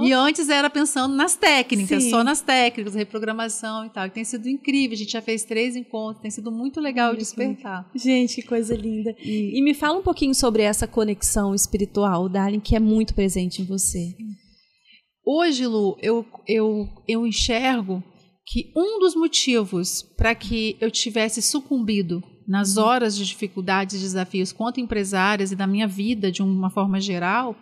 E antes era pensando nas técnicas, só nas técnicas, reprogramação e tal. E tem sido incrível, a gente já fez 3 encontros, tem sido muito legal o despertar. Gente, que coisa linda. E me fala um pouquinho sobre essa conexão espiritual, Darling, que é muito presente em você. Hoje, Lu, eu enxergo que um dos motivos para que eu tivesse sucumbido nas horas de dificuldades e desafios quanto empresárias e da minha vida de uma forma geral,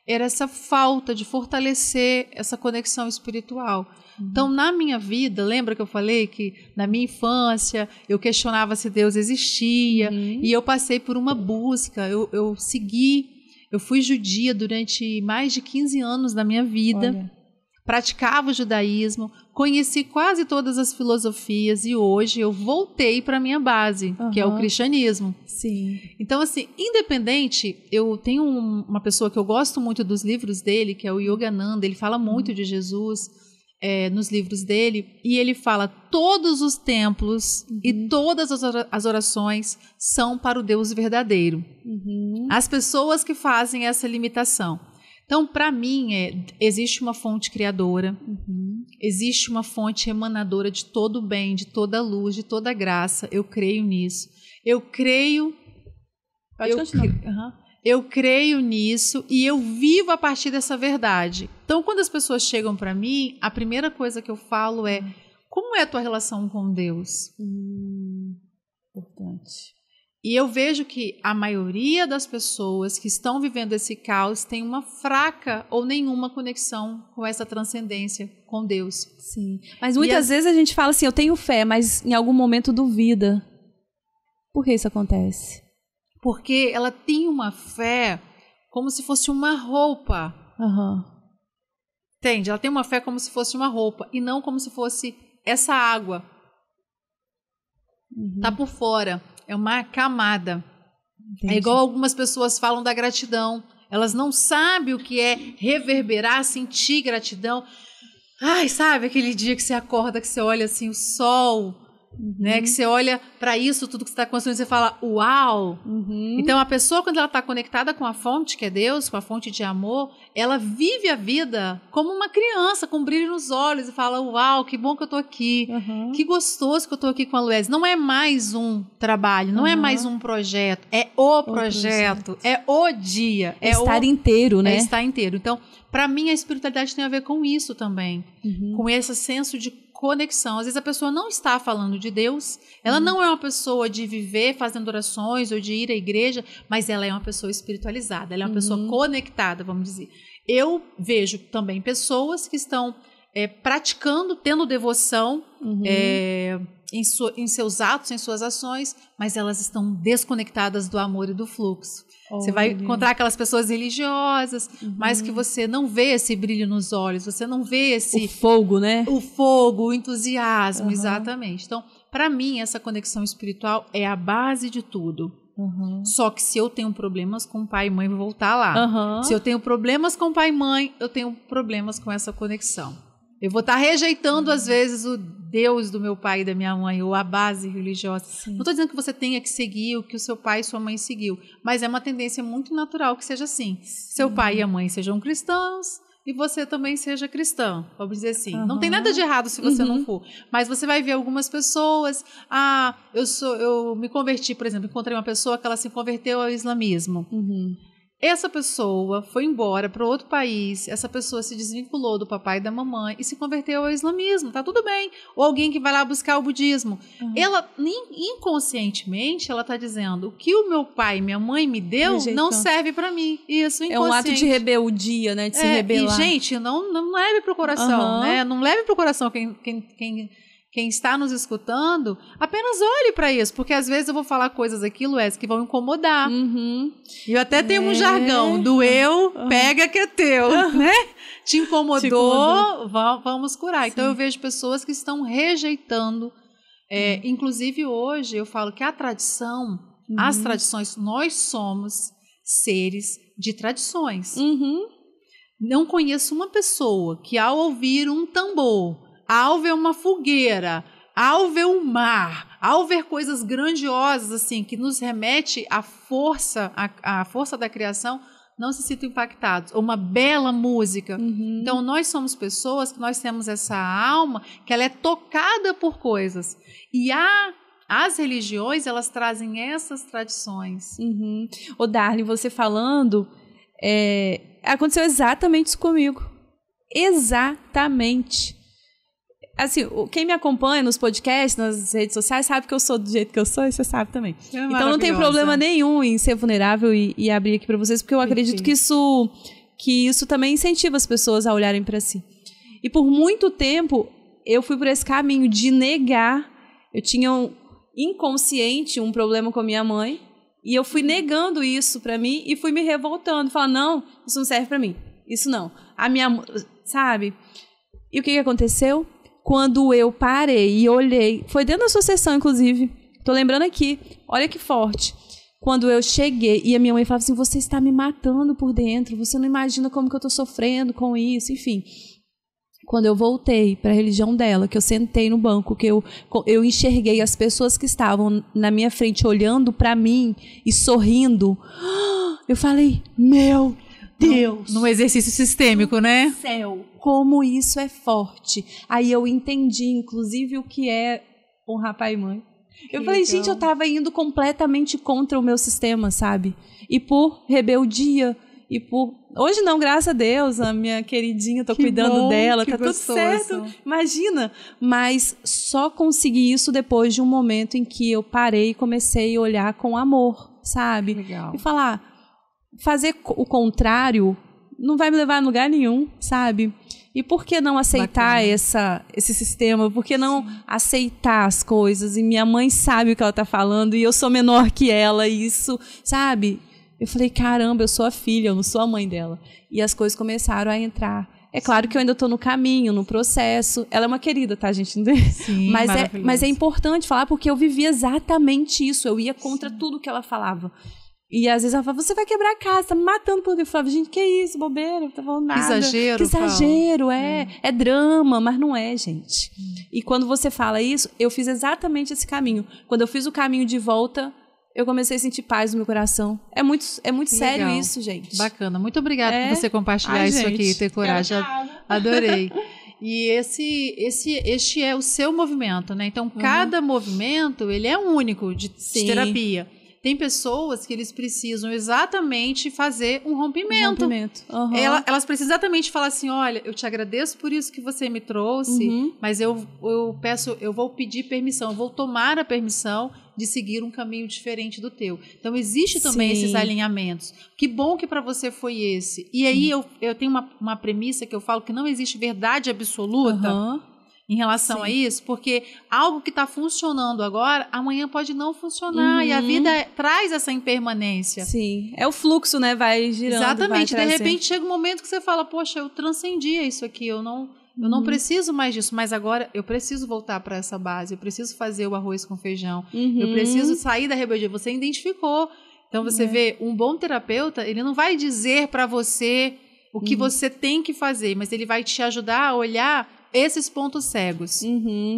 era essa falta de fortalecer essa conexão espiritual. Então, na minha vida, lembra que eu falei que na minha infância eu questionava se Deus existia e eu passei por uma busca, eu fui judia durante mais de 15 anos da minha vida, praticava o judaísmo, conheci quase todas as filosofias e hoje eu voltei para a minha base, que é o cristianismo. Sim. Então, assim, independente, eu tenho uma pessoa que eu gosto muito dos livros dele, que é o Yogananda, ele fala muito de Jesus nos livros dele, e ele fala, todos os templos e todas as orações são para o Deus verdadeiro. As pessoas que fazem essa limitação. Então, para mim, existe uma fonte criadora, existe uma fonte emanadora de todo o bem, de toda a luz, de toda a graça. Eu creio nisso. Eu creio... Pode continuar. Eu creio nisso e eu vivo a partir dessa verdade. Então, quando as pessoas chegam para mim, a primeira coisa que eu falo é, como é a tua relação com Deus? Importante. E eu vejo que a maioria das pessoas que estão vivendo esse caos tem uma fraca ou nenhuma conexão com essa transcendência, com Deus. Sim. Mas muitas vezes a gente fala assim, eu tenho fé, mas em algum momento duvida. Por que isso acontece? Porque ela tem uma fé como se fosse uma roupa. Entende? Ela tem uma fé como se fosse uma roupa e não como se fosse essa água. Tá por fora, é uma camada. Entendi. É igual algumas pessoas falam da gratidão. Elas não sabem o que é reverberar, sentir gratidão. Ai, sabe aquele dia que você acorda, que você olha assim o sol, né? Que você olha para isso, tudo que você está construindo, você fala, uau! Então, a pessoa, quando ela está conectada com a fonte, que é Deus, com a fonte de amor, ela vive a vida como uma criança, com brilho nos olhos, e fala, uau, que bom que eu estou aqui, que gostoso que eu estou aqui com a Luiz. Não é mais um trabalho, não é mais um projeto, é o projeto, é o dia. É estar inteiro, né? É estar inteiro. Então, para mim, a espiritualidade tem a ver com isso também, com esse senso de conexão. Às vezes a pessoa não está falando de Deus, ela não é uma pessoa de viver fazendo orações ou de ir à igreja, mas ela é uma pessoa espiritualizada, ela é uma pessoa conectada, vamos dizer. Eu vejo também pessoas que estão praticando, tendo devoção em seus atos, em suas ações, mas elas estão desconectadas do amor e do fluxo. Você vai encontrar aquelas pessoas religiosas, mas que você não vê esse brilho nos olhos, você não vê esse... O fogo, né? O fogo, o entusiasmo, exatamente. Então, para mim, essa conexão espiritual é a base de tudo. Só que se eu tenho problemas com pai e mãe, vou voltar lá. Se eu tenho problemas com pai e mãe, eu tenho problemas com essa conexão. Eu vou estar rejeitando, às vezes, o Deus do meu pai e da minha mãe, ou a base religiosa. Não estou dizendo que você tenha que seguir o que o seu pai e sua mãe seguiu, mas é uma tendência muito natural que seja assim. Seu pai e a mãe sejam cristãos e você também seja cristã, vamos dizer assim. Não tem nada de errado se você não for, mas você vai ver algumas pessoas, eu me converti, por exemplo, encontrei uma pessoa que ela se converteu ao islamismo. Essa pessoa foi embora para outro país, essa pessoa se desvinculou do papai e da mamãe e se converteu ao islamismo, tá tudo bem. Ou alguém que vai lá buscar o budismo. Ela, inconscientemente, ela tá dizendo, o que o meu pai e minha mãe me deu não serve para mim. Isso, inconsciente. É um ato de rebeldia, né? De se rebelar. E, gente, não leve pro coração, né? Não leve pro coração quem está nos escutando, apenas olhe para isso, porque às vezes eu vou falar coisas aqui, Luiz, que vão incomodar. Eu até tenho um jargão, doeu, pega que é teu, né? Te incomodou, vamos curar. Então eu vejo pessoas que estão rejeitando, inclusive hoje eu falo que a tradição, as tradições, nós somos seres de tradições. Não conheço uma pessoa que ao ouvir um tambor, ao ver uma fogueira, ao ver um mar, ao ver coisas grandiosas assim que nos remete à força da criação, não se sintam impactados. Ou uma bela música. Então, nós somos pessoas que nós temos essa alma que ela é tocada por coisas. E as religiões, elas trazem essas tradições. Ô, Darlene, você falando, aconteceu exatamente isso comigo. Exatamente. Assim, quem me acompanha nos podcasts, nas redes sociais, sabe que eu sou do jeito que eu sou, e você sabe também. Então não tem problema nenhum em ser vulnerável e abrir aqui para vocês, porque eu acredito que isso também incentiva as pessoas a olharem para si. E por muito tempo, eu fui por esse caminho de negar. Eu tinha inconsciente um problema com a minha mãe, e eu fui negando isso para mim e fui me revoltando, falando, não, isso não serve para mim, isso não. A minha, sabe? E o que aconteceu? Quando eu parei e olhei, foi dentro da sua sessão, inclusive, tô lembrando aqui, olha que forte. Quando eu cheguei, e a minha mãe falava assim, você está me matando por dentro, você não imagina como que eu tô sofrendo com isso, enfim. Quando eu voltei para a religião dela, que eu sentei no banco, que eu enxerguei as pessoas que estavam na minha frente olhando para mim e sorrindo, eu falei, meu Deus! Num exercício sistêmico, né? Céu, como isso é forte. Aí eu entendi, inclusive, o que é honrar pai e mãe. Eu falei, gente, eu estava indo completamente contra o meu sistema, sabe? E por rebeldia, e por... Hoje não, graças a Deus, a minha queridinha, tô cuidando dela, tá tudo certo. Imagina. Mas só consegui isso depois de um momento em que eu parei e comecei a olhar com amor, sabe? Legal. E falar... Fazer o contrário não vai me levar a lugar nenhum, sabe? E por que não aceitar esse sistema? Por que não aceitar as coisas? E minha mãe sabe o que ela está falando e eu sou menor que ela, e isso, sabe? Eu falei, caramba, eu sou a filha, eu não sou a mãe dela. E as coisas começaram a entrar. É claro que eu ainda estou no caminho, no processo. Ela é uma querida, tá, gente? Sim, mas é importante falar porque eu vivi exatamente isso. Eu ia contra tudo que ela falava. E às vezes ela falava, você vai quebrar a casa, tá me matando por dentro. Eu falava, gente, que isso, bobeira, não tá falando nada. Exagero. Que exagero, é drama, mas não é, gente. E quando você fala isso, eu fiz exatamente esse caminho. Quando eu fiz o caminho de volta, eu comecei a sentir paz no meu coração. É muito sério isso, gente. Bacana. Muito obrigada por você compartilhar isso aqui e ter coragem. Adorei. E este é o seu movimento, né? Então, cada movimento, ele é único de terapia. Tem pessoas que eles precisam exatamente fazer um rompimento. Elas precisam exatamente falar assim, olha, eu te agradeço por isso que você me trouxe, mas eu vou pedir permissão, eu vou tomar a permissão de seguir um caminho diferente do teu. Então, existe também esses alinhamentos. Que bom que para você foi esse. E aí, eu tenho uma premissa que eu falo que não existe verdade absoluta em relação a isso, porque algo que está funcionando agora, amanhã pode não funcionar, e a vida traz essa impermanência. Sim, é o fluxo, né, vai girando. Exatamente, de repente chega um momento que você fala, poxa, eu transcendi isso aqui, eu não preciso mais disso, mas agora eu preciso voltar para essa base, eu preciso fazer o arroz com feijão, eu preciso sair da rebeldia. Você identificou. Então você vê, um bom terapeuta, ele não vai dizer para você o que você tem que fazer, mas ele vai te ajudar a olhar esses pontos cegos.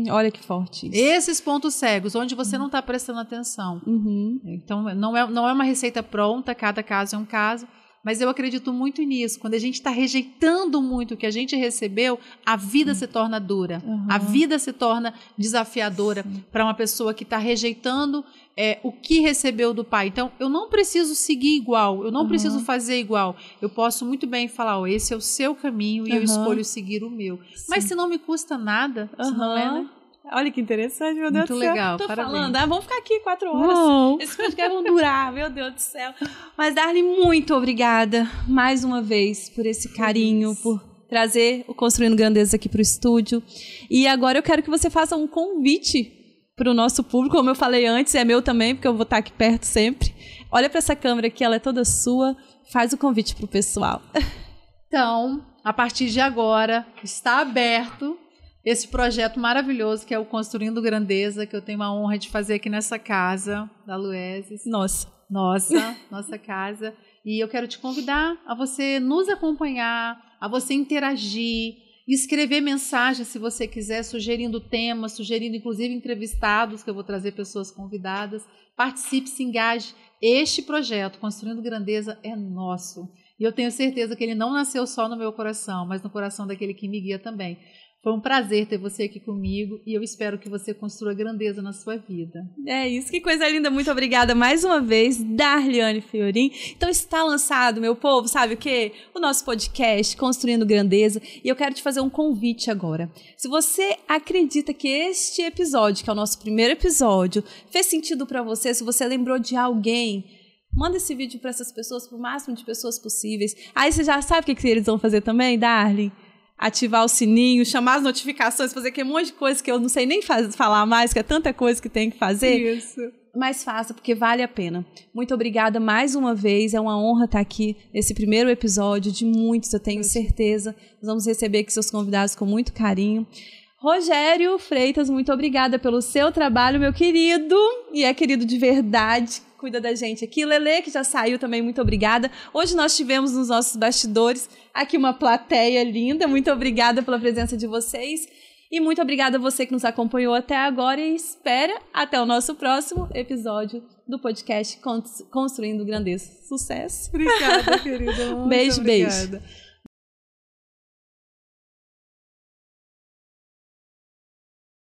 Olha que forte isso. Esses pontos cegos, onde você não está prestando atenção. Então, não é uma receita pronta, cada caso é um caso, mas eu acredito muito nisso. Quando a gente está rejeitando muito o que a gente recebeu, a vida se torna dura. A vida se torna desafiadora para uma pessoa que está rejeitando o que recebeu do pai. Então, eu não preciso seguir igual, eu não preciso fazer igual. Eu posso muito bem falar, esse é o seu caminho e eu escolho seguir o meu. Mas se não me custa nada, se não é, né? Olha que interessante, meu Deus do céu. Muito legal, tô parabéns. Falando, vamos ficar aqui 4 horas. Esse podcast vai durar, meu Deus do céu. Mas, Darly, muito obrigada mais uma vez por esse carinho, por trazer o Construindo Grandeza aqui para o estúdio. E agora eu quero que você faça um convite para o nosso público, como eu falei antes, é meu também, porque eu vou estar aqui perto sempre. Olha para essa câmera aqui, ela é toda sua. Faz o convite para o pessoal. Então, a partir de agora, está aberto esse projeto maravilhoso que é o Construindo Grandeza, que eu tenho a honra de fazer aqui nessa casa da Lueses. Nossa casa. E eu quero te convidar a você nos acompanhar, a você interagir, escrever mensagens se você quiser, sugerindo temas, sugerindo inclusive entrevistados, que eu vou trazer pessoas convidadas. Participe, se engaje. Este projeto, Construindo Grandeza, é nosso. E eu tenho certeza que ele não nasceu só no meu coração, mas no coração daquele que me guia também. Foi um prazer ter você aqui comigo e eu espero que você construa grandeza na sua vida. É isso, que coisa linda. Muito obrigada mais uma vez, Darliane Fiorin. Então está lançado, meu povo, sabe o quê? O nosso podcast, Construindo Grandeza. E eu quero te fazer um convite agora. Se você acredita que este episódio, que é o nosso primeiro episódio, fez sentido para você, se você lembrou de alguém, manda esse vídeo para essas pessoas, para o máximo de pessoas possíveis. Aí você já sabe o que eles vão fazer também, Darly? Ativar o sininho, chamar as notificações, fazer aquele monte de coisa que eu não sei nem falar mais, que é tanta coisa que tem que fazer. Isso. Mas faça, porque vale a pena. Muito obrigada mais uma vez, é uma honra estar aqui nesse primeiro episódio, de muitos, eu tenho certeza. Nós vamos receber aqui seus convidados com muito carinho. Rogério Freitas, muito obrigada pelo seu trabalho, meu querido, e é querido de verdade, cuida da gente aqui. Lelê, que já saiu também, muito obrigada. Hoje nós tivemos nos nossos bastidores aqui uma plateia linda, muito obrigada pela presença de vocês. E muito obrigada a você que nos acompanhou até agora e espera até o nosso próximo episódio do podcast Construindo Grandeza. Sucesso! Obrigada, querida. Beijo.